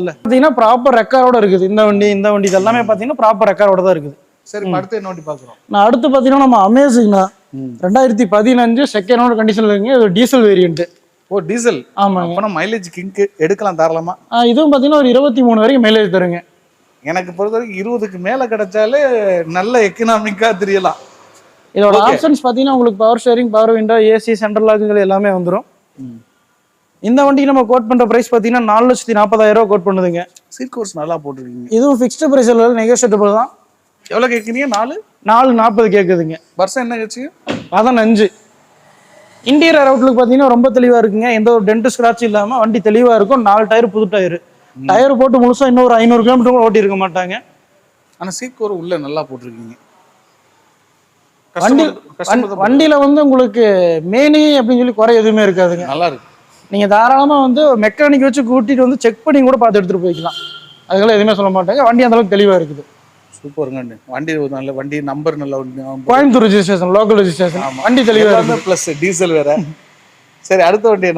பாத்தீங்கன்னா ப்ராப்பர் ரெக்கார்டோட இருக்குது. இந்த வண்டி இது எல்லாமே பாத்தீங்கன்னா ப்ராப்பர் ரெக்கார்டோட தான் இருக்குது. சரி, அடுத்து என்ன வண்டி பாக்குறோம்? நான் அடுத்து பாத்தீங்கன்னா நம்ம அமேசிங்னா 2015 செகண்ட் ஓனர் கண்டிஷன்ல இருக்குங்க. இது டீசல் வேரியன்ட். ஓ, டீசல். ஆமாங்க. அப்பனா மைலேஜ் கிங்க் எடுக்கலாம் தாராளமா. இதுவும் பாத்தீங்கன்னா ஒரு 23 வரைக்கும் மைலேஜ் தருங்க. எனக்கு பொறுத்த வரைக்கும் 20க்கு மேல கிடைச்சாலே நல்ல எக்கனாமிக்கா தெரியலாம். இதோட ஆப்ஷன்ஸ் பாத்தீங்கன்னா உங்களுக்கு power steering, power window, AC, central லாக்குகள் எல்லாமே வந்துடும். இந்த வண்டிக்கு நம்ம கோட் பண்ற பிரைஸ் பாத்தீங்கன்னா 4,40,000 ரூபாய் கோட் பண்ணுதுங்க. சீட் கோர்ஸ் நல்லா போட்டுருக்கீங்க. இதுவும் ஃபிக்ஸ்டு பிரைஸ் இல்ல, நெகோஷியபிள் தான். எவ்வளவு கேட்குறீங்க? 4,40 கேக்குதுங்க. வருஷம் என்ன கேச்சு? அதான் 5. இன்டீரியர் அவுட்லுக் பாத்தீங்கன்னா ரொம்ப தெளிவா இருக்குங்க. எந்த ஒரு டென்ட் ஸ்கிராட்ச் இல்லாம வண்டி தெளிவா இருக்கும். 4 டயர் புது டயர். டயர் போட்டு முழுசா இன்னும் ஒரு 500 கிலோமீட்டர் கூட ஓட்டி இருக்க மாட்டாங்க. ஆனா சீட் கவர் உள்ள நல்லா போட்டிருக்கீங்க. வண்டியில வந்து உங்களுக்கு மேனி அப்படின்னு சொல்லி குறை எதுவுமே இருக்காதுங்க. நல்லா இருக்கு. நீங்க தாராளமா வந்து மெக்கானிக் வச்சு கூட்டிட்டு வந்து செக் பண்ணி கூட பார்த்து எடுத்துட்டு போய்க்கலாம். அதுக்கெல்லாம் எதுவுமே சொல்ல மாட்டாங்க. வண்டி அந்த அளவுக்கு தெளிவா இருக்குது. சூப்பருங்க. வண்டி நல்ல வண்டி, நம்பர் நல்ல வண்டி. Coimbatore registration, local registration. வண்டி தெளிவா இருக்கு. பிளஸ் டீசல் வேற. சரி, அடுத்த வண்டி என்ன?